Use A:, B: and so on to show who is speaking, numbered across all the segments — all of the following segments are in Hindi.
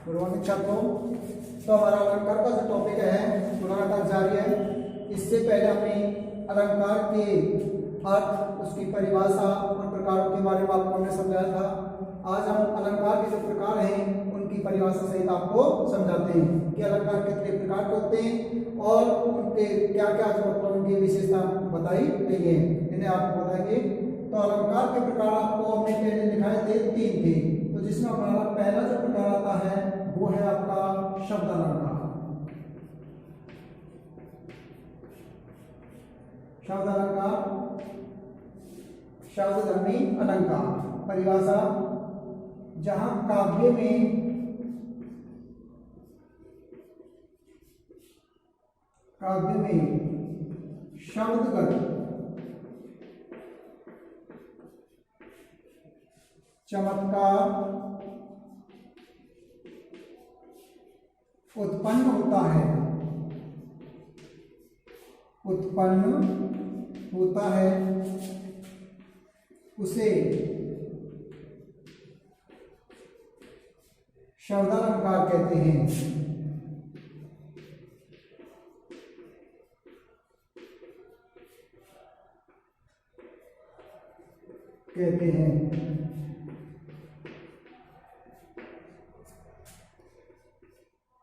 A: गुड मॉर्निंग छात्रों। तो हमारा अलंकार का जो टॉपिक है लगातार जारी है। इससे पहले हमने अलंकार के अर्थ, उसकी परिभाषा और प्रकारों के बारे में आपको हमने समझाया था। आज हम अलंकार के जो प्रकार हैं उनकी परिभाषा सहित आपको समझाते हैं कि अलंकार कितने प्रकार के होते हैं और उनके क्या क्या मतलब उनकी विशेषता बताई गई है, इन्हें आपको बताएंगे। तो अलंकार के प्रकार आपको हमने पहले दिखाए थे, 3 थे। तो जिसमें हमारा पहला जो प्रकार आता है वो है आपका शब्द अलंकार। शब्द अलंकार, शब्दधर्मी अलंकार। परिभाषा: जहां काव्य में शब्दगत चमत्कार उत्पन्न होता है उसे शब्दालंकार कहते हैं।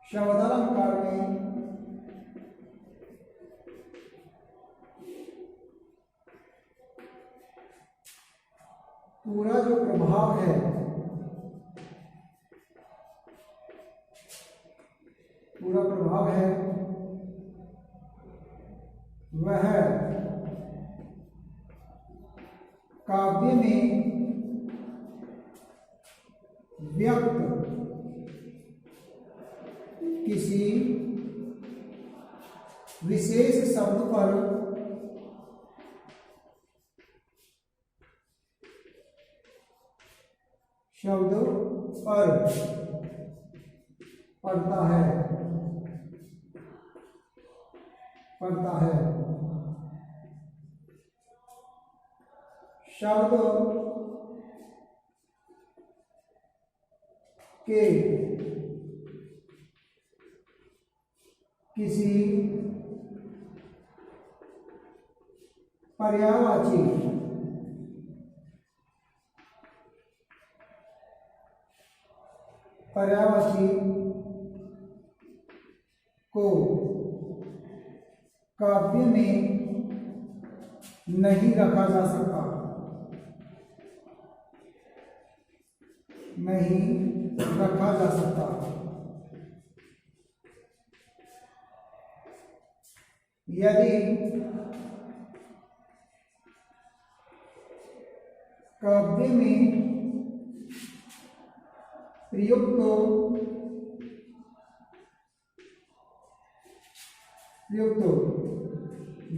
A: शब्दालंकार में पूरा जो प्रभाव है वह काव्य में व्यक्त किसी विशेष शब्द पर पड़ता है। शब्द के किसी पर्यायवाची को काव्य में नहीं रखा जा सकता, यदि काव्य में प्रयुक्त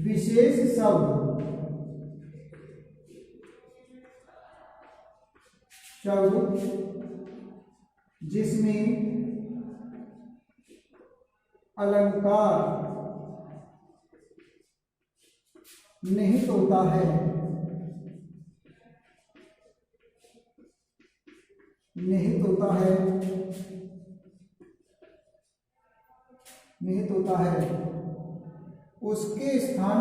A: विशेष शब्द जिसमें अलंकार निहित होता है, उसके स्थान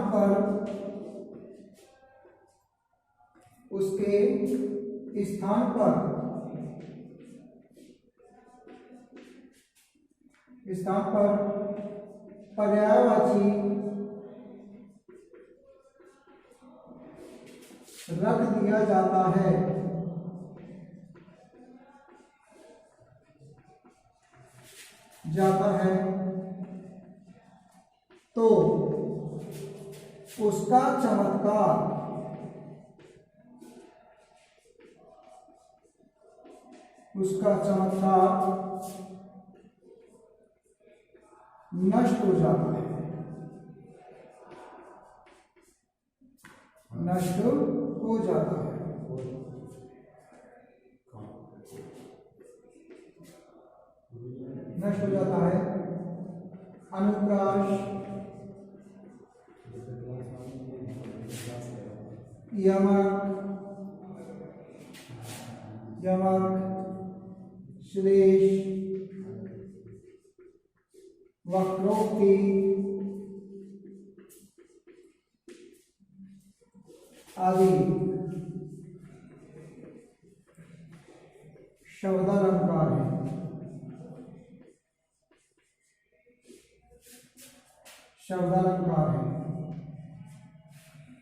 A: पर पर्यायवाची रख दिया जाता है। तो उसका चमत्कार नष्ट हो जाता है। अनुप्रास, यमक, श्लेष, वक्रोक्ति आदि शब्दालंकार है। शब्दालंकार है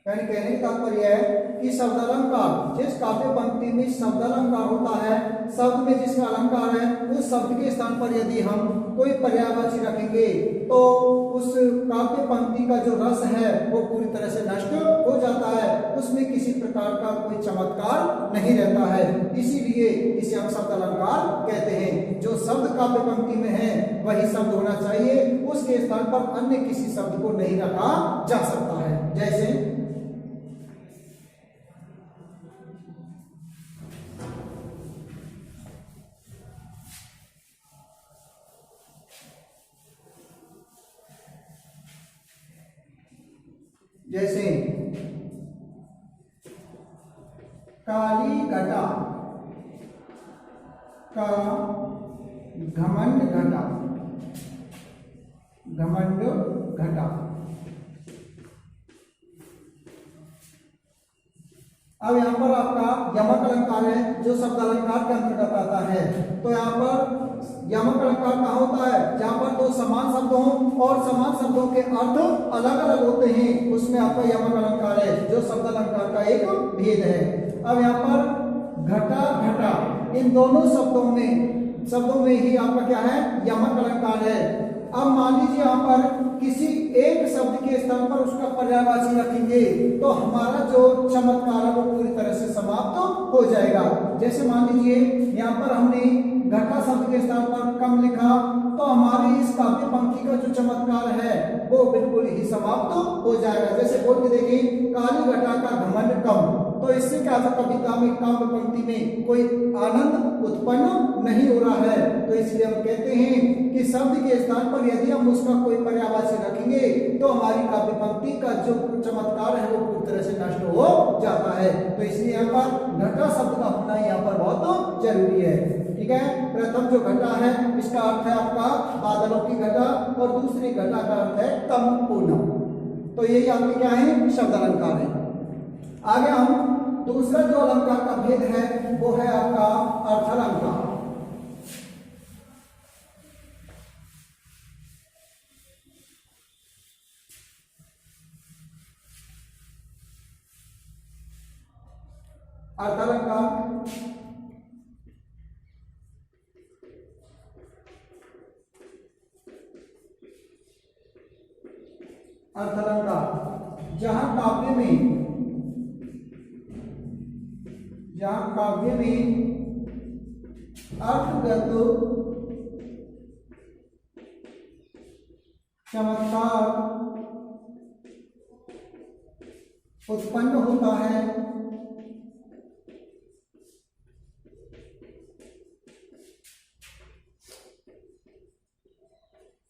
A: यानी कहने का तात्पर्य है कि शब्दालंकार, जिस काव्य पंक्ति में शब्दालंकार होता है, शब्द में जिसका अलंकार है, उस शब्द के स्थान पर यदि हम कोई पर्यायवाची रखेंगे तो उस काव्य पंक्ति का जो रस है वो पूरी तरह से नष्ट हो जाता है, उसमें किसी प्रकार का कोई चमत्कार नहीं रहता है। इसीलिए इसे हम शब्द अलंकार कहते हैं। जो शब्द काव्य पंक्ति में है वही शब्द होना चाहिए, उसके स्थान पर अन्य किसी शब्द को नहीं रखा जा सकता है। जैसे जैसे काली घटा का घमंड घटा, घमंड घटा। अब यहाँ पर आपका यमक अलंकार है जो शब्द अलंकार के अंतर्गत आता है। तो यहाँ पर यमक अलंकार कहाँ होता है? जहाँ पर दो समान शब्द हों और समान शब्दों के अर्थ अलग अलग होते हैं, उसमें आपका यमक अलंकार है जो शब्द अलंकार का एक भेद है। अब यहाँ पर घटा घटा, इन दोनों शब्दों में ही आपका क्या है? यमक अलंकार है। अब मान लीजिए यहाँ पर किसी एक शब्द के स्थान पर उसका पर्यायवाची रखेंगे तो हमारा जो चमत्कार है वो पूरी तरह से समाप्त हो जाएगा। जैसे मान लीजिए यहाँ पर हमने घटा शब्द के स्थान पर कम लिखा तो हमारी इस काव्य पंक्ति का जो चमत्कार है वो बिल्कुल ही समाप्त हो जाएगा। जैसे बोल के देखिए, काली घटा का घमंड कम, तो इससे क्या था? कविता में, काव्य पंक्ति में कोई आनंद उत्पन्न नहीं हो रहा है। तो इसलिए हम कहते हैं कि शब्द के स्थान पर यदि हम उसका कोई पर्यायवाची रखेंगे तो हमारी काव्य पंक्ति का जो चमत्कार है वो पूरी तरह से नष्ट हो जाता है। तो इसलिए यहाँ पर घटा शब्द का होना यहाँ पर बहुत जरूरी है। ठीक है, प्रथम जो घटा है इसका अर्थ है आपका बादलों की घटा और दूसरी घटा का अर्थ है कम पूर्णम। तो यही आपके क्या है? शब्द अलंकार है। आगे हम दूसरा जो अलंकार का भेद है वो है आपका अर्थ अलंकार। अर्थ अलंकार जहां काव्य में अर्थगत चमत्कार उत्पन्न होता है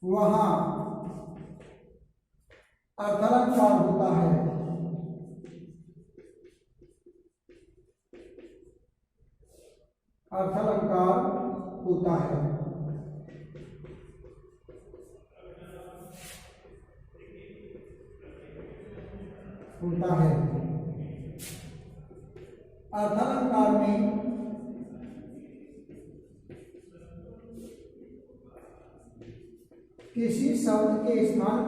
A: वहां अर्थालंकार होता है। अर्थालंकार होता है। अर्थालंकार में किसी शब्द के स्थान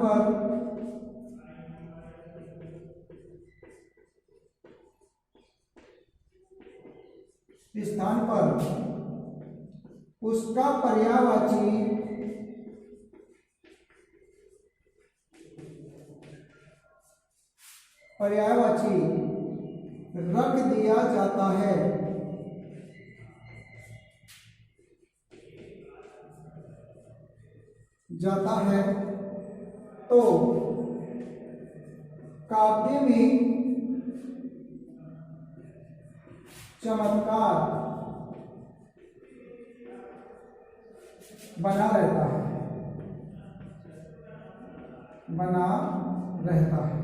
A: पर उसका पर्यायवाची रख दिया जाता है। तो काव्य में चमत्कार बना रहता है।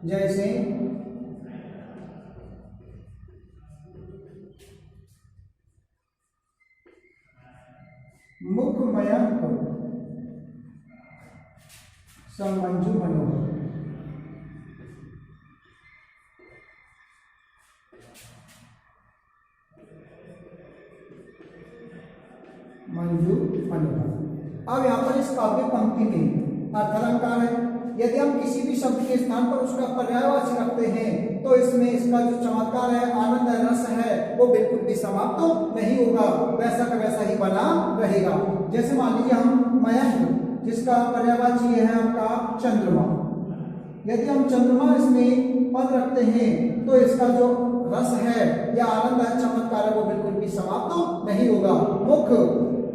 A: जैसे मुख मयंक समंजू मनोहर, मंजू मनोहर। अब यहाँ पर इस काव्य पंक्ति में अर्थालंकार है। यदि हम किसी भी शब्द के स्थान पर उसका पर्यायवाची रखते हैं तो इसमें इसका जो चमत्कार है, आनंद है, रस है, वो बिल्कुल भी समाप्त तो नहीं होगा, वैसा का वैसा ही बना रहेगा। जैसे मान लीजिए हम मयंक, जिसका पर्यायवाची है आपका चंद्रमा, यदि हम चंद्रमा इसमें पद रखते हैं तो इसका जो रस है या आनंद है, चमत्कार है, वो बिल्कुल भी समाप्त तो नहीं होगा।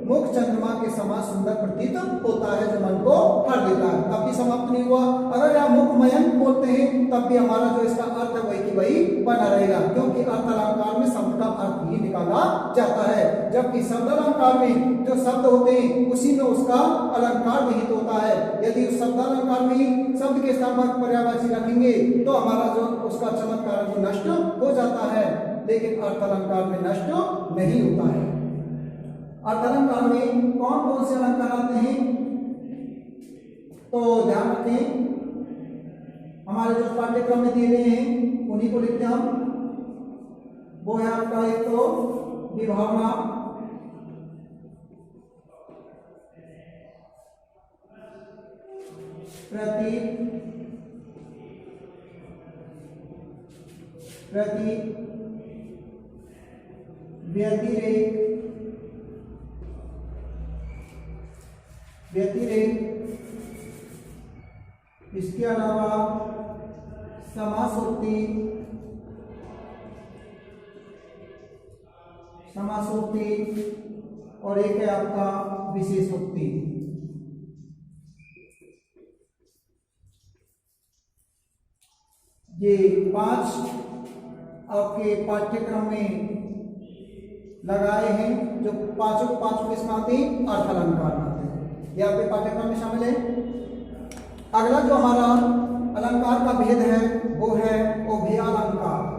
A: मुख चंद्रमा के समान सुंदर प्रतीत होता है, जो मन को हर देता है, तब भी समाप्त नहीं हुआ। अगर आप मुख मयंक बोलते हैं तब भी हमारा जो इसका अर्थ है वही की वही बना रहेगा, क्योंकि अर्थ अलंकार में शब्द का अर्थ ही निकाला जाता है, जबकि शब्द अलंकार में जो शब्द होते हैं उसी में उसका अलंकार निहित होता है। यदि उस शब्द अलंकार में ही शब्द के स्थान पर पर्यायवाची रखेंगे तो हमारा जो उसका चमत्कार जो नष्ट हो जाता है, लेकिन अर्थ अलंकार में नष्ट नहीं होता है। अर्थालंकार में कौन कौन से अलंकार आते हैं तो ध्यान रखें, हमारे जो पाठ्यक्रम में दिए गए हैं उन्हीं को लिखते हैं हम। वो है आपका एक तो विभावना, प्रतीक, व्यतिरेक, इसके अलावा समासोक्ति, और एक है आपका विशेषोक्ति। ये 5 आपके पाठ्यक्रम में लगाए हैं, जो पांचों किसमें आते हैं, अर्थालंकार में आते हैं, ये आपके पाठ्यक्रम में शामिल है। अगला जो हमारा अलंकार का भेद है वो है उभयालंकार।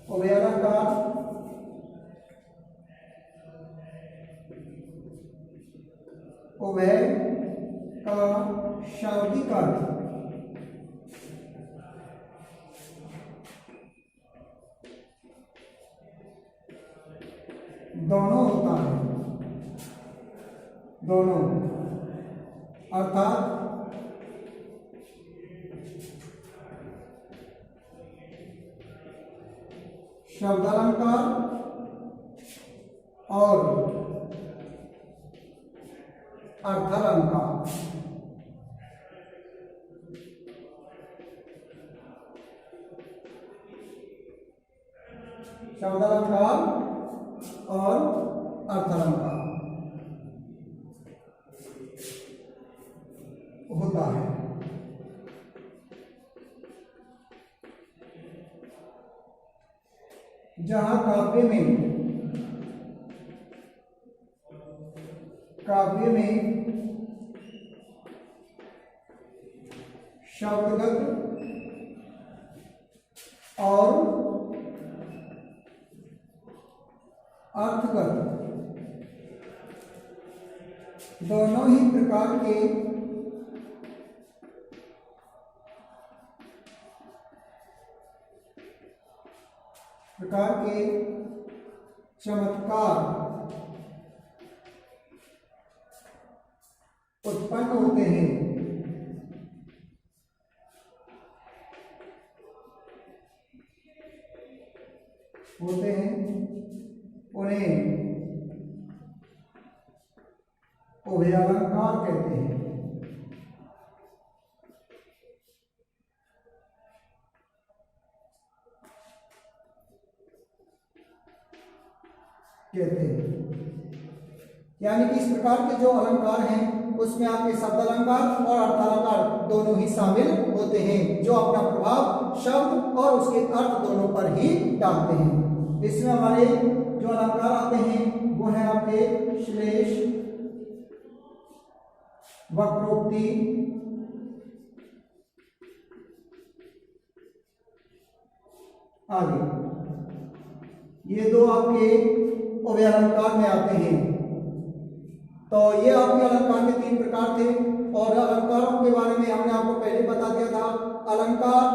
A: उभयालंकार उभय का शाब्दिक अर्थ दोनों होता है, दोनों, अर्थात शब्दालंकार और अर्थालंकार। शब्दालंकार और अर्थालंकार होता है। जहां काव्य में शब्दगत और अर्थगत दोनों ही प्रकार के चमत्कार उत्पन्न होते हैं, उन्हें उभयालंकार कहते हैं। यानी कि इस प्रकार के जो अलंकार हैं उसमें आपके शब्द अलंकार और अर्थालंकार दोनों ही शामिल होते हैं, जो अपना प्रभाव शब्द और उसके अर्थ दोनों पर ही डालते हैं। इसमें हमारे जो अलंकार आते हैं वो है आपके श्लेष, वक्रोक्ति, आदि। ये दो आपके अव्यय अलंकार में आते हैं। तो ये आपके अलंकार के 3 प्रकार थे और अलंकारों के बारे में हमने आपको पहले बता दिया था। अलंकार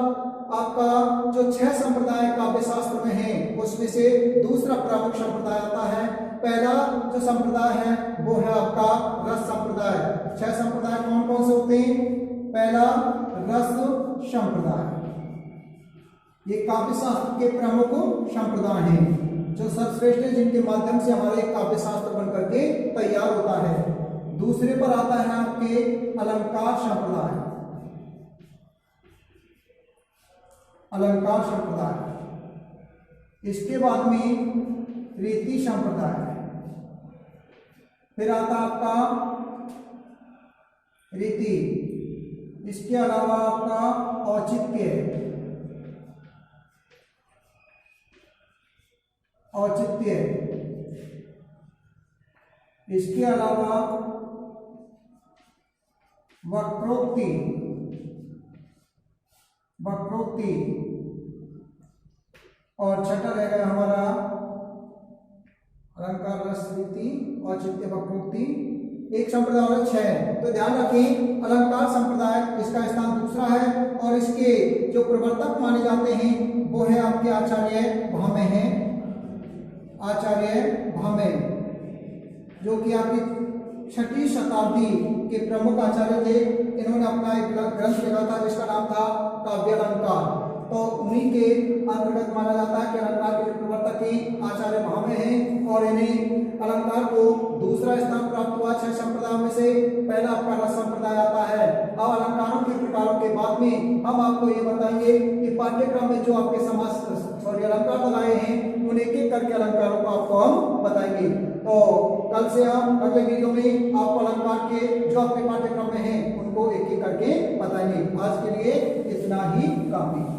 A: आपका जो 6 संप्रदाय काव्य शास्त्र में है उसमें से दूसरा प्रमुख संप्रदाय आता है। पहला जो संप्रदाय है वो है आपका रस संप्रदाय। 6 संप्रदाय कौन कौन से होते हैं? पहला रस संप्रदाय, ये काव्य शास्त्र के प्रमुख संप्रदाय हैं जो सर्वश्रेष्ठ है, जिनके माध्यम से हमारा एक काव्य शास्त्र बनकर के तैयार होता है। दूसरे पर आता है आपके अलंकार संप्रदाय। अलंकार संप्रदाय, इसके बाद में रीति संप्रदाय, फिर आता आपका रीति, इसके अलावा आपका औचित्य, औचित्य, इसके अलावा वक्रोक्ति, वक्रोक्ति, और छठा रहेगा हमारा अलंकार, रस, रीति, औचित्य, वक्रोक्ति। एक संप्रदाय और 6। तो ध्यान रखें, अलंकार संप्रदाय इसका स्थान दूसरा है और इसके जो प्रवर्तक माने जाते हैं वो है आपके आचार्य भामे हैं। आचार्य भामे जो कि आपकी 6वीं शताब्दी के प्रमुख आचार्य थे। इन्होंने अपना एक ग्रंथ लिखा था जिसका नाम था काव्य अलंकार। तो उन्हीं के अंतर्गत माना जाता है कि अलंकार के प्रवर्तक ही आचार्य भामे हैं और इन्हें अलंकार को दूसरा स्थान प्राप्त हुआ 6 संप्रदायों में से। पहला आपका रस संप्रदाय आता है। अब अलंकारों के प्रकारों के बाद में हम आपको ये बताएंगे कि पाठ्यक्रम में जो आपके अलंकार बनाए हैं उन एक एक करके अलंकारों को आपको हम बताएंगे। तो कल से हम अगले वीडियो में आपको अलंकार के जो आपके पाठ्यक्रम में हैं उनको एक एक करके बताएंगे। आज के लिए इतना ही काफी।